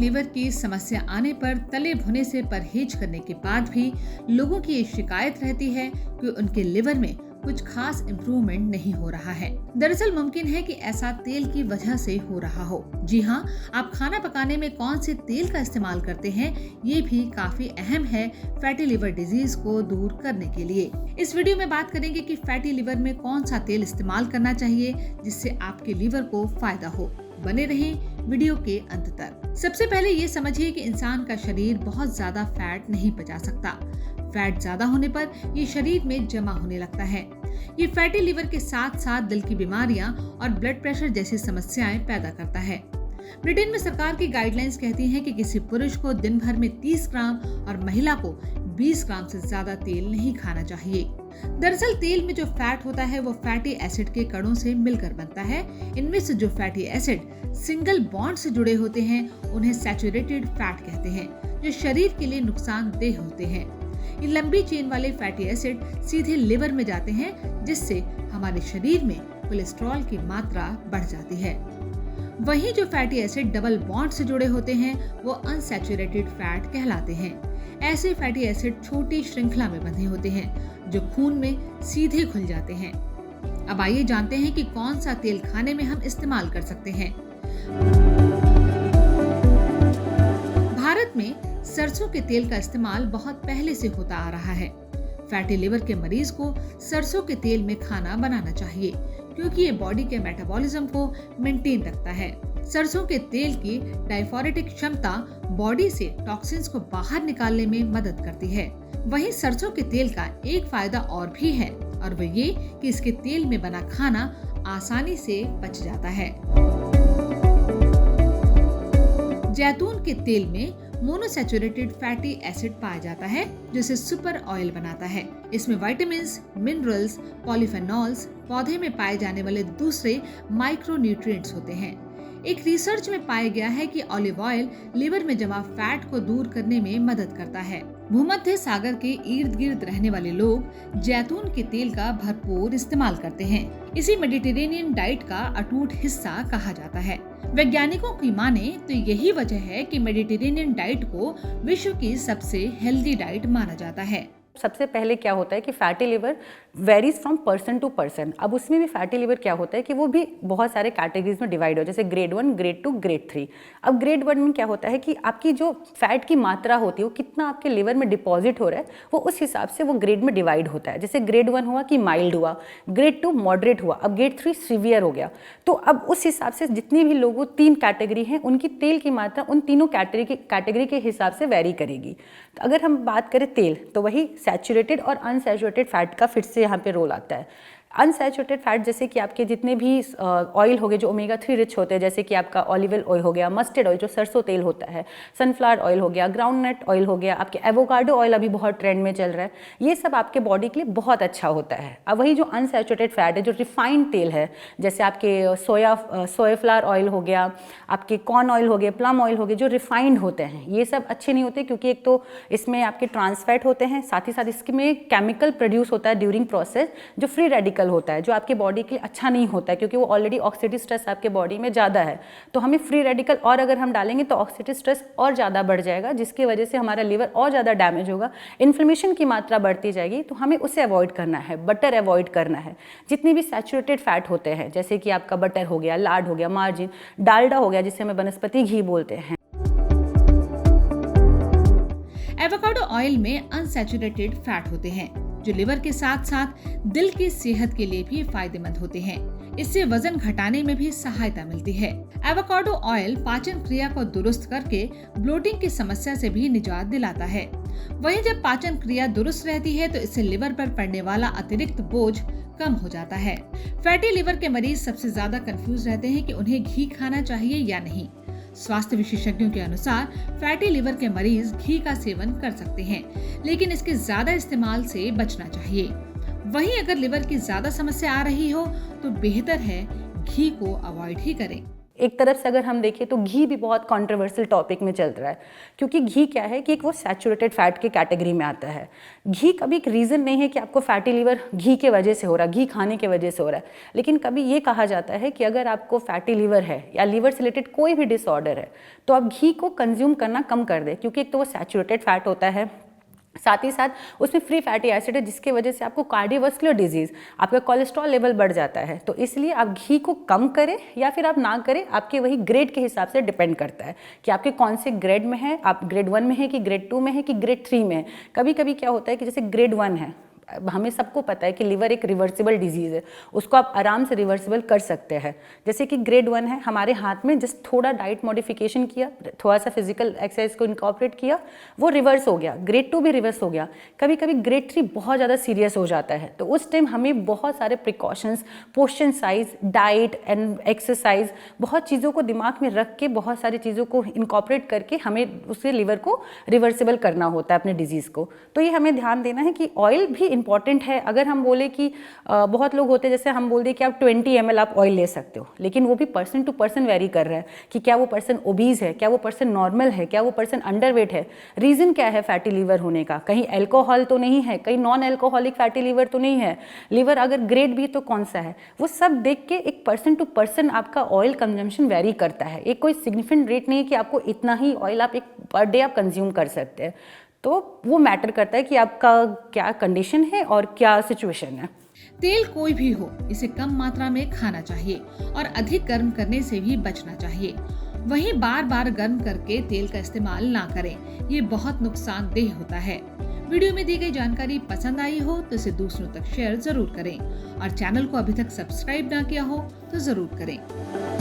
Liver की समस्या आने पर तले भुने से परहेज करने के बाद भी लोगों की ये शिकायत रहती है कि उनके लिवर में कुछ खास इम्प्रूवमेंट नहीं हो रहा है। दरअसल मुमकिन है कि ऐसा तेल की वजह से हो रहा हो। जी हाँ, आप खाना पकाने में कौन से तेल का इस्तेमाल करते हैं, ये भी काफी अहम है फैटी लिवर डिजीज को दूर करने के लिए। इस वीडियो में बात करेंगे कि फैटी लिवर में कौन सा तेल इस्तेमाल करना चाहिए जिससे आपके लिवर को फायदा हो। बने रहें वीडियो के अंत तक। सबसे पहले ये समझिए कि इंसान का शरीर बहुत ज्यादा फैट नहीं पचा सकता। फैट ज्यादा होने पर ये शरीर में जमा होने लगता है। ये फैटी लिवर के साथ साथ दिल की बीमारियां और ब्लड प्रेशर जैसी समस्याएं पैदा करता है। ब्रिटेन में सरकार की गाइडलाइंस कहती हैं कि किसी पुरुष को दिन भर में 30 ग्राम और महिला को 20 ग्राम से ज्यादा तेल नहीं खाना चाहिए। दरअसल तेल में जो फैट होता है वो फैटी एसिड के कणों से मिलकर बनता है। इनमें से जो फैटी एसिड सिंगल बॉन्ड से जुड़े होते हैं उन्हें सैचुरेटेड फैट कहते हैं, जो शरीर के लिए नुकसानदेह होते हैं। ये लंबी चेन वाले फैटी एसिड सीधे लिवर में जाते हैं, जिससे हमारे शरीर में कोलेस्ट्रॉल की मात्रा बढ़ जाती है। वहीं जो फैटी एसिड डबल बॉन्ड से जुड़े होते हैं वो अनसैचुरेटेड फैट कहलाते हैं। ऐसे फैटी एसिड छोटी श्रृंखला में बंधे होते हैं जो खून में सीधे घुल जाते हैं। अब आइए जानते हैं कि कौन सा तेल खाने में हम इस्तेमाल कर सकते हैं। भारत में सरसों के तेल का इस्तेमाल बहुत पहले से होता आ रहा है। फैटी लिवर के मरीज को सरसों के तेल में खाना बनाना चाहिए क्योंकि ये बॉडी के मेटाबॉलिज्म को मेंटेन रखता है। सरसों के तेल की डायफोरेटिक क्षमता बॉडी से टॉक्सिन्स को बाहर निकालने में मदद करती है। वहीं सरसों के तेल का एक फायदा और भी है और वो ये कि इसके तेल में बना खाना आसानी से पच जाता है। जैतून के तेल में मोनोसैचुरेटेड फैटी एसिड पाया जाता है जो इसे सुपर ऑयल बनाता है। इसमें विटामिन्स, मिनरल्स, पॉलीफेनॉल्स, पौधे में पाए जाने वाले दूसरे माइक्रो न्यूट्रिएंट्स होते हैं। एक रिसर्च में पाया गया है कि ऑलिव ऑयल लिवर में जमा फैट को दूर करने में मदद करता है। भूमध्य सागर के इर्द गिर्द रहने वाले लोग जैतून के तेल का भरपूर इस्तेमाल करते हैं। इसी मेडिटेरेनियन डाइट का अटूट हिस्सा कहा जाता है। वैज्ञानिकों की माने तो यही वजह है कि मेडिटेरेनियन डाइट को विश्व की सबसे हेल्दी डाइट माना जाता है। सबसे पहले क्या होता है कि fatty liver varies from person to person. अब उसमें भी फैटी लिवर क्या होता है कि वो भी बहुत सारे कैटेगरीज में डिवाइड हो, जैसे ग्रेड 1, ग्रेड 2, ग्रेड 3। अब ग्रेड 1 में क्या होता है कि आपकी जो फैट की मात्रा होती है वो कितना आपके लिवर में डिपॉजिट हो रहा है वो उस हिसाब से वो ग्रेड में डिवाइड होता है। जैसे ग्रेड 1 हुआ कि माइल्ड हुआ, ग्रेड 2 मॉडरेट हुआ, अब ग्रेड 3 सीवियर हो गया। तो अब उस हिसाब से जितनी भी लोगों 3 कैटेगरी हैं उनकी तेल की मात्रा उन तीनों कैटेगरी के हिसाब से वेरी करेगी। तो अगर हम बात करें तेल तो वही सैचुरेटेड और अनसैचुरेटेड फैट का फिर से यहाँ पे रोल आता है। अनसैचुरेटेड फैट जैसे कि आपके जितने भी ऑयल हो गए जो ओमेगा 3 रिच होते हैं, जैसे कि आपका ऑलिव ऑयल हो गया, मस्टर्ड ऑयल जो सरसों तेल होता है, सनफ्लावर ऑयल हो गया, ग्राउंडनट ऑयल हो गया, आपके एवोकाडो ऑयल अभी बहुत ट्रेंड में चल रहा है, ये सब आपके बॉडी के लिए बहुत अच्छा होता है। अब वही जो अनसैचुरेटेड फैट है, जो रिफाइंड तेल है, जैसे आपके सोयाफ्लावर ऑयल हो गया, आपके कॉर्न ऑयल हो गया, प्लम ऑयल हो गया, जो रिफाइंड होते हैं ये सब अच्छे नहीं होते क्योंकि एक तो इसमें आपके ट्रांस फैट होते हैं, साथ ही साथ इसमें केमिकल प्रोड्यूस होता है ड्यूरिंग प्रोसेस जो फ्री रेडिकल होता है, जो आपके बॉडी के लिए अच्छा नहीं होता है क्योंकि वो ऑलरेडी ऑक्सीडेटिव स्ट्रेस आपके बॉडी में ज़्यादा है। तो हमें फ्री रेडिकल और अगर हम डालेंगे तो ऑक्सीडेटिव स्ट्रेस और ज़्यादा बढ़ जाएगा, जिसकी वजह से हमारा लिवर और ज़्यादा डैमेज होगा, इन्फ्लेमेशन की मात्रा बढ़ती जाएगी। तो हमें उसे अवॉइड करना है, बटर अवॉइड करना है। जितने भी सैचुरेटेड फैट होते हैं जैसे कि आपका बटर हो गया, लार्ड हो गया, मार्जिन, डालडा हो गया जिसे हमें वनस्पति घी बोलते हैं। एवोकाडो ऑयल में अनसैचुरेटेड फैट होते हैं जो लिवर के साथ साथ दिल की सेहत के लिए भी फायदेमंद होते हैं। इससे वजन घटाने में भी सहायता मिलती है। एवोकाडो ऑयल पाचन क्रिया को दुरुस्त करके ब्लोटिंग की समस्या से भी निजात दिलाता है। वहीं जब पाचन क्रिया दुरुस्त रहती है तो इससे लिवर पर पड़ने वाला अतिरिक्त बोझ कम हो जाता है। फैटी लिवर के मरीज सबसे ज्यादा कंफ्यूज रहते हैं कि उन्हें घी खाना चाहिए या नहीं। स्वास्थ्य विशेषज्ञों के अनुसार फैटी लिवर के मरीज घी का सेवन कर सकते हैं, लेकिन इसके ज्यादा इस्तेमाल से बचना चाहिए। वहीं अगर लिवर की ज्यादा समस्या आ रही हो तो बेहतर है घी को अवॉइड ही करें। एक तरफ से अगर हम देखें तो घी भी बहुत कंट्रोवर्शियल टॉपिक में चल रहा है, क्योंकि घी क्या है कि एक वो सैचुरेटेड फैट के कैटेगरी में आता है। घी कभी एक रीज़न नहीं है कि आपको फैटी लिवर घी के वजह से हो रहा है, घी खाने के वजह से हो रहा है, लेकिन कभी ये कहा जाता है कि अगर आपको फैटी लिवर है या लिवर से रिलेटेड कोई भी डिसऑर्डर है तो आप घी को कंज्यूम करना कम कर दें, क्योंकि एक तो वो सैचुरेटेड फैट होता है, साथ ही साथ उसमें फ्री फैटी एसिड है, जिसकी वजह से आपको कार्डियोवास्कुलर डिजीज़, आपका कोलेस्ट्रॉल लेवल बढ़ जाता है। तो इसलिए आप घी को कम करें या फिर आप ना करें, आपके वही ग्रेड के हिसाब से डिपेंड करता है कि आपके कौन से ग्रेड में है, आप ग्रेड 1 में है कि ग्रेड 2 में है कि ग्रेड 3 में है। कभी कभी क्या होता है कि जैसे ग्रेड 1 है, हमें सबको पता है कि लिवर एक रिवर्सिबल डिजीज़ है, उसको आप आराम से रिवर्सिबल कर सकते हैं। जैसे कि ग्रेड 1 है, हमारे हाथ में जस्ट थोड़ा डाइट मॉडिफिकेशन किया, थोड़ा सा फिजिकल एक्सरसाइज को इनकॉर्पोरेट किया, वो रिवर्स हो गया। ग्रेड 2 भी रिवर्स हो गया। कभी कभी ग्रेड 3 बहुत ज़्यादा सीरियस हो जाता है, तो उस टाइम हमें बहुत सारे precautions, portion size, diet and exercise, बहुत चीज़ों को दिमाग में रख के, बहुत सारी चीज़ों को इनकॉर्पोरेट करके हमें उसके लिवर को रिवर्सिबल करना होता है अपने डिजीज़ को। तो ये हमें ध्यान देना है कि ऑयल भी इंपॉर्टेंट है। अगर हम बोले कि बहुत लोग होते हैं, जैसे हम बोल दें कि आप 20 ml आप ऑयल ले सकते हो, लेकिन वो भी पर्सन टू पर्सन वेरी कर रहा है कि क्या वो पर्सन ओबीज है, क्या वो पर्सन नॉर्मल है, क्या वो पर्सन अंडरवेट है, रीज़न क्या है फैटी लीवर होने का, कहीं अल्कोहल तो नहीं है, कहीं नॉन अल्कोहलिक फैटी लीवर तो नहीं है, लिवर अगर ग्रेड भी तो कौन सा है, वो सब देख के एक पर्सन टू पर्सन आपका ऑयल कंजम्पशन वेरी करता है। एक कोई सिग्निफिकेंट रेट नहीं है कि आपको इतना ही ऑयल आप एक पर डे आप कंज्यूम कर सकते हैं। तो वो मैटर करता है कि आपका क्या कंडीशन है और क्या सिचुएशन है। तेल कोई भी हो, इसे कम मात्रा में खाना चाहिए और अधिक गर्म करने से भी बचना चाहिए। वहीं बार बार गर्म करके तेल का इस्तेमाल ना करें, ये बहुत नुकसानदेह होता है। वीडियो में दी गई जानकारी पसंद आई हो तो इसे दूसरों तक शेयर जरूर करें और चैनल को अभी तक सब्सक्राइब ना किया हो तो जरूर करें।